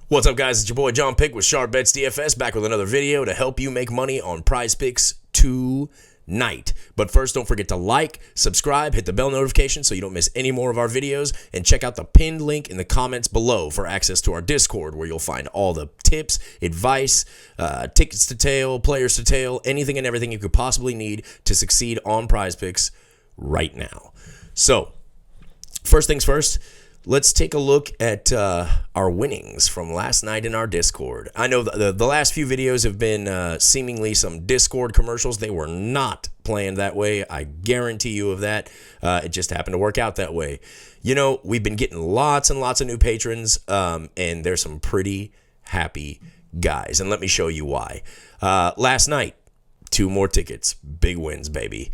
What's up, guys? It's your boy JohnPick with Sharp Bets DFS, back with another video to help you make money on PrizePicks tonight. But first, don't forget to like, subscribe, hit the bell notification so you don't miss any more of our videos, and check out the pinned link in the comments below for access to our Discord, where you'll find all the tips, advice, tickets to tail, players to tail, anything and everything you could possibly need to succeed on PrizePicks right now. So, first things first, let's take a look at our winnings from last night in our Discord. I know the last few videos have been seemingly some Discord commercials. They were not planned that way. I guarantee you of that. It just happened to work out that way. You know, we've been getting lots and lots of new patrons, and there's some pretty happy guys. And let me show you why. Last night, 2 more tickets. Big wins, baby.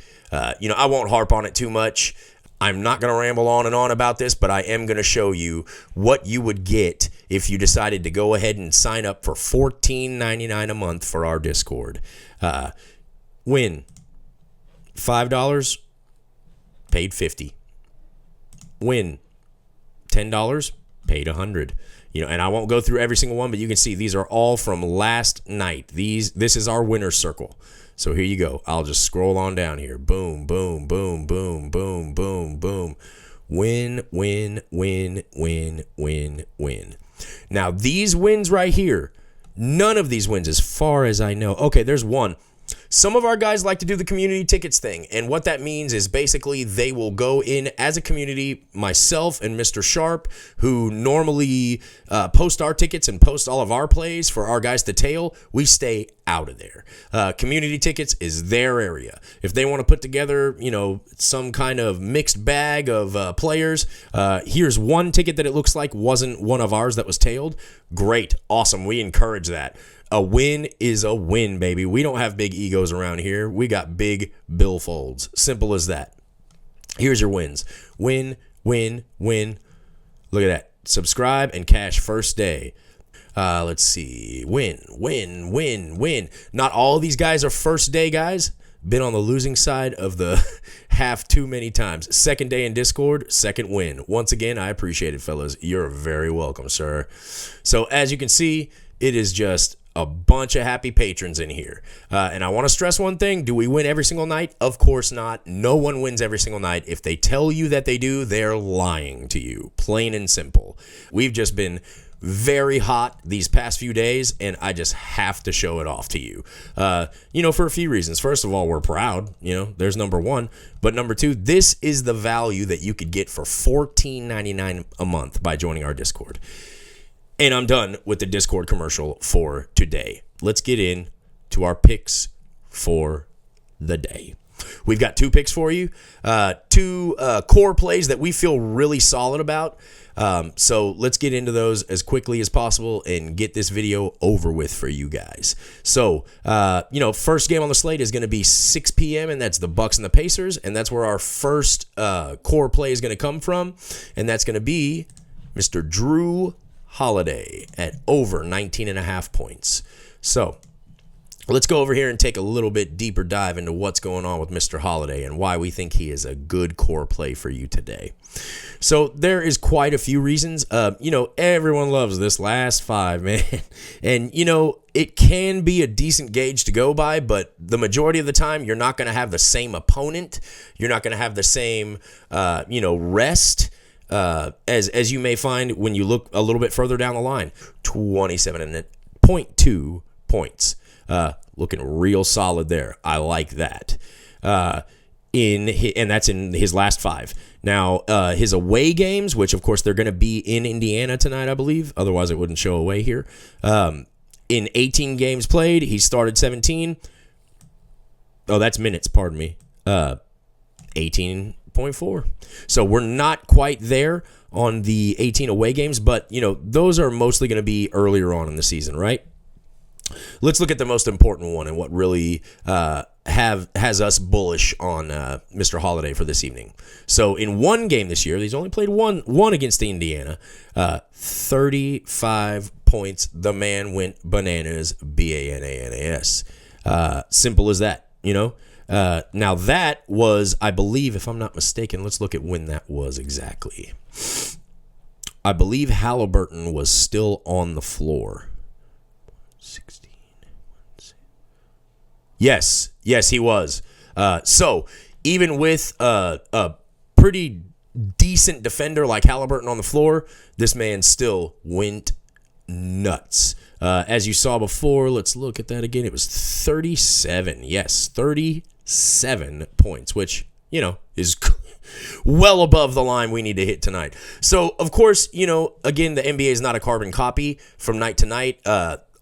You know, I won't harp on it too much. I'm not going to ramble on and on about this, but I am going to show you what you would get if you decided to go ahead and sign up for $14.99 a month for our Discord. Win $5, paid $50. Win $10, paid $100. You know, and I won't go through every single one, but you can see these are all from last night. This is our winner's circle. So here you go. I'll just scroll on down here. Boom, boom, boom, boom, boom, boom, boom. Win, win, win, win, win, win. Now, these wins right here, none of these wins, as far as I know. Okay, there's one. Some of our guys like to do the community tickets thing, and what that means is basically they will go in as a community, myself and Mr. Sharp, who normally post our tickets and post all of our plays for our guys to tail. We stay out of there. Community tickets is their area. If they want to put together, you know, some kind of mixed bag of players, here's one ticket that it looks like wasn't one of ours that was tailed. Great, awesome. We encourage that. A win is a win, baby. We don't have big egos around here. We got big billfolds. Simple as that. Here's your wins. Win, win, win. Look at that. Subscribe and cash first day. Let's see. Win, win, win, win. Not all of these guys are first day guys. Been on the losing side of the half too many times. Second day in Discord, second win. Once again, I appreciate it, fellas. You're very welcome, sir. So as you can see, it is just a bunch of happy patrons in here. And I want to stress one thing. Do we win every single night? Of course not. No one wins every single night. If they tell you that they do, they're lying to you. Plain and simple. We've just been very hot these past few days, and I just have to show it off to you. You know, for a few reasons. First of all, we're proud. You know, there's number one. But number two, this is the value that you could get for $14.99 a month by joining our Discord. And I'm done with the Discord commercial for today. Let's get into our picks for the day. We've got 2 picks for you, 2 core plays that we feel really solid about. So let's get into those as quickly as possible and get this video over with for you guys. So, you know, first game on the slate is going to be 6 p.m., and that's the Bucks and the Pacers, and that's where our first core play is going to come from, and that's going to be Mr. Jrue Holiday at over 19.5 points. So let's go over here and take a little bit deeper dive into what's going on with Mr. Holiday and why we think he is a good core play for you today. So there is quite a few reasons. You know, everyone loves this last 5, man. And, you know, it can be a decent gauge to go by, but the majority of the time, you're not going to have the same opponent. You're not going to have the same, you know, rest. As you may find when you look a little bit further down the line. 27.2 points. Looking real solid there. I like that. And that's in his last 5. Now, his away games, which of course they're going to be in Indiana tonight, I believe. Otherwise, it wouldn't show away here. In 18 games played, he started 17. Oh, that's minutes, pardon me. 18.4. So we're not quite there on the 18 away games, but, you know, those are mostly going to be earlier on in the season, right? Let's look at the most important one and what really has us bullish on Mr. Holiday for this evening. So in one game this year, he's only played one against the Indiana, 35 points. The man went bananas, bananas. Simple as that, you know. Now that was, I believe, if I'm not mistaken, let's look at when that was exactly. I believe Halliburton was still on the floor. 16. Yes, he was. So even with a pretty decent defender like Halliburton on the floor, this man still went nuts. As you saw before, let's look at that again. It was 37. Yes, 37 points, which, is well above the line we need to hit tonight. So, of course, again, the NBA is not a carbon copy from night to night.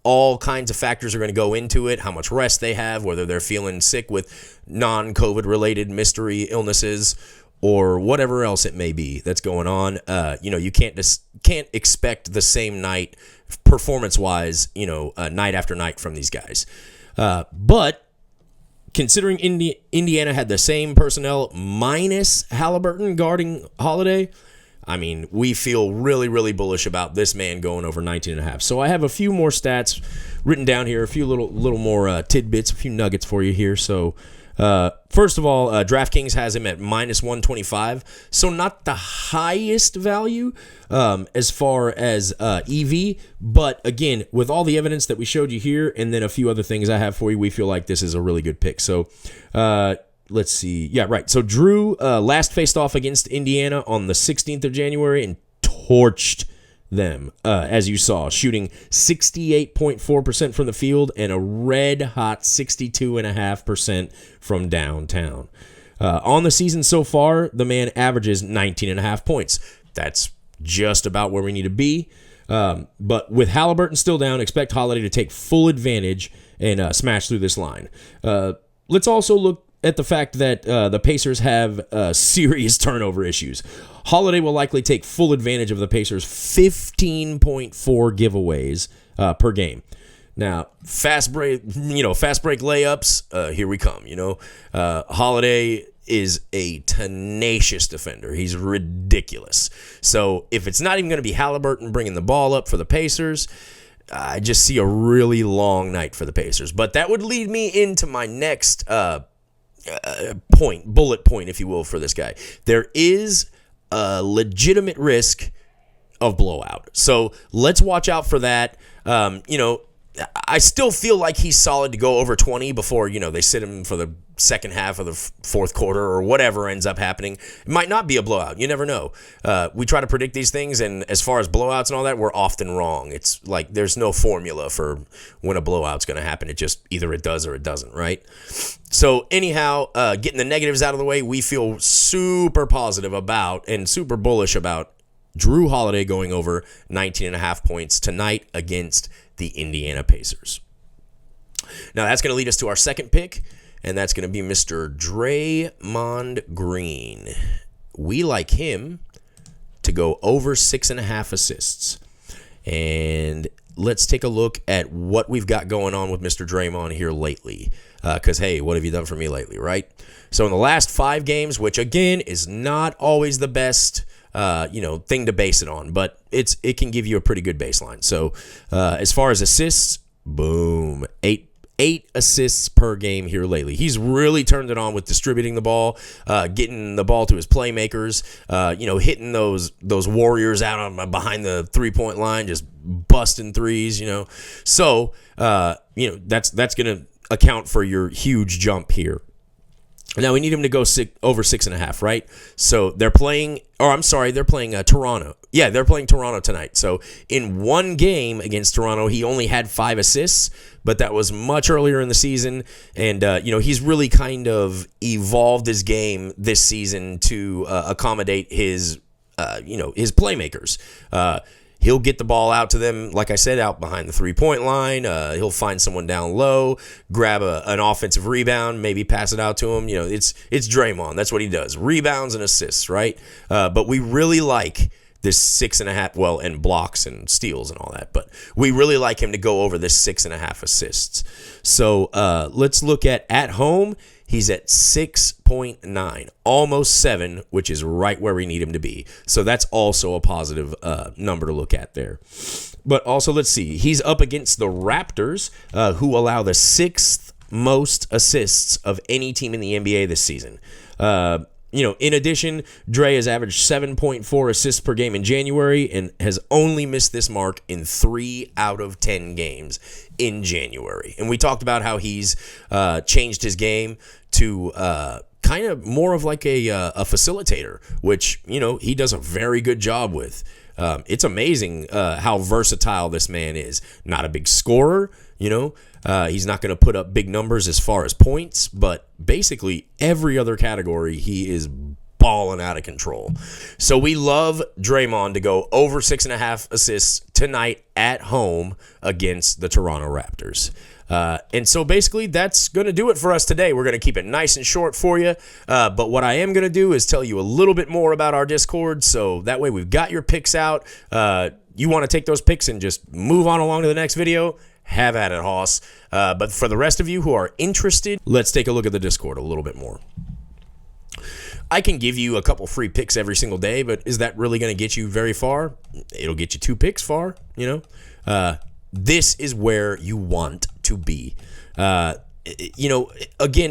All kinds of factors are going to go into it, how much rest they have, whether they're feeling sick with non-COVID related mystery illnesses or whatever else it may be that's going on. You can't expect the same night performance-wise, night after night from these guys. But considering Indiana had the same personnel minus Halliburton guarding Holiday, I mean, we feel really, really bullish about this man going over 19.5. So I have a few more stats written down here, a few little more tidbits, a few nuggets for you here. So first of all, DraftKings has him at minus 125. So not the highest value as far as EV. But again, with all the evidence that we showed you here and then a few other things I have for you, we feel like this is a really good pick. So let's see. Yeah, right. So Jrue last faced off against Indiana on the 16th of January and torched them, as you saw, shooting 68.4% from the field and a red-hot 62.5% from downtown. On the season so far, the man averages 19.5 points. That's just about where we need to be. But with Halliburton still down, expect Holiday to take full advantage and smash through this line. Let's also look at the fact that the Pacers have serious turnover issues. Holiday will likely take full advantage of the Pacers' 15.4 giveaways per game. Now, fast break layups, here we come. Holiday is a tenacious defender. He's ridiculous. So if it's not even going to be Halliburton bringing the ball up for the Pacers, I just see a really long night for the Pacers. But that would lead me into my next bullet point, if you will, for this guy. There is a legitimate risk of blowout. So let's watch out for that. I still feel like he's solid to go over 20 before, they sit him for the second half of the fourth quarter or whatever ends up happening. It might not be a blowout. You never know. We try to predict these things, and as far as blowouts and all that, we're often wrong. It's like there's no formula for when a blowout's going to happen. It just either it does or it doesn't, right? So anyhow, getting the negatives out of the way, we feel super positive about and super bullish about Jrue Holiday going over 19.5 points tonight against the Indiana Pacers. Now, that's going to lead us to our second pick, and that's going to be Mr. Draymond Green. We like him to go over 6.5 assists. And let's take a look at what we've got going on with Mr. Draymond here lately. Because, hey, what have you done for me lately, right? So in the last 5 games, which, again, is not always the best thing to base it on, but it can give you a pretty good baseline. So as far as assists, boom, 8 assists per game here lately. He's really turned it on with distributing the ball, getting the ball to his playmakers, hitting those warriors out on behind the 3-point line, just busting threes, So, that's going to account for your huge jump here. Now, we need him to go over 6.5, right? So they're playing Toronto. Yeah, they're playing Toronto tonight. So in one game against Toronto, he only had 5 assists, but that was much earlier in the season. And, he's really kind of evolved his game this season to accommodate his playmakers. He'll get the ball out to them, like I said, out behind the 3-point line. He'll find someone down low, grab an offensive rebound, maybe pass it out to him. It's Draymond. That's what he does. Rebounds and assists, right? But we really like this 6.5, and blocks and steals and all that. But we really like him to go over this 6.5 assists. So let's look at home. He's at 6.9, almost 7, which is right where we need him to be. So that's also a positive number to look at there. But also, let's see. He's up against the Raptors, who allow the 6th most assists of any team in the NBA this season. in addition, Dre has averaged 7.4 assists per game in January and has only missed this mark in 3 out of 10 games in January. And we talked about how he's changed his game to kind of more of like a facilitator, which, he does a very good job with. It's amazing how versatile this man is. Not a big scorer, he's not going to put up big numbers as far as points, but basically every other category he is balling out of control. So we love Draymond to go over 6.5 assists tonight at home against the Toronto Raptors. And so basically that's going to do it for us today. We're going to keep it nice and short for you. But what I am going to do is tell you a little bit more about our Discord. So that way we've got your picks out. You want to take those picks and just move on along to the next video. Have at it, Hoss. But for the rest of you who are interested, let's take a look at the Discord a little bit more. I can give you a couple free picks every single day, but is that really going to get you very far? It'll get you 2 picks far, This is where you want to be. Again,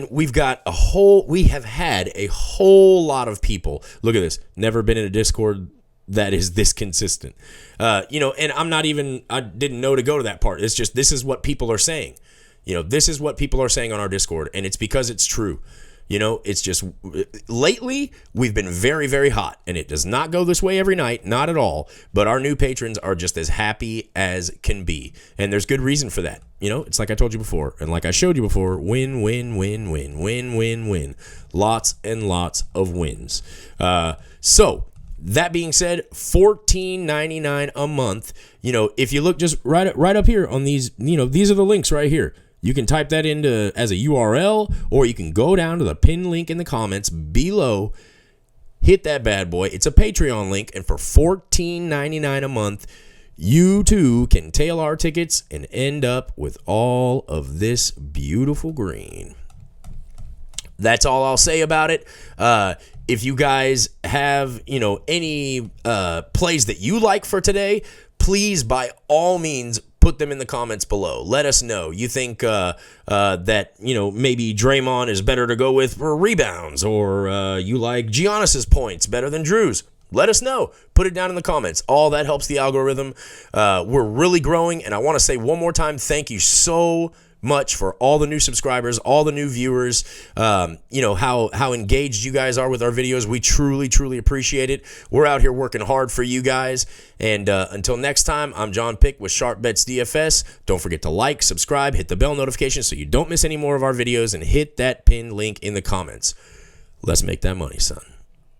we have had a whole lot of people. Look at this. Never been in a Discord that is this consistent. And I didn't know to go to that part. It's just, this is what people are saying. This is what people are saying on our Discord, and it's because it's true. It's just lately we've been very, very hot, and it does not go this way every night, not at all. But our new patrons are just as happy as can be, and there's good reason for that. It's like I told you before, and like I showed you before: win, win, win, win, win, win, win. Lots and lots of wins. So that being said, $14.99 a month. If you look just right up here on these, these are the links right here. You can type that into as a URL, or you can go down to the pinned link in the comments below, hit that bad boy. It's a Patreon link, and for $14.99 a month, you too can tail our tickets and end up with all of this beautiful green. That's all I'll say about it. If you guys have, any plays that you like for today, please, by all means, put them in the comments below. Let us know. You think that, maybe Draymond is better to go with for rebounds, or you like Giannis's points better than Jrue's. Let us know. Put it down in the comments. All that helps the algorithm. We're really growing, and I want to say one more time, thank you so much for all the new subscribers, all the new viewers, how engaged you guys are with our videos. We truly, truly appreciate it. We're out here working hard for you guys. And until next time, I'm JohnPick with Sharp Bets DFS. Don't forget to like, subscribe, hit the bell notification so you don't miss any more of our videos, and hit that pinned link in the comments. Let's make that money, son.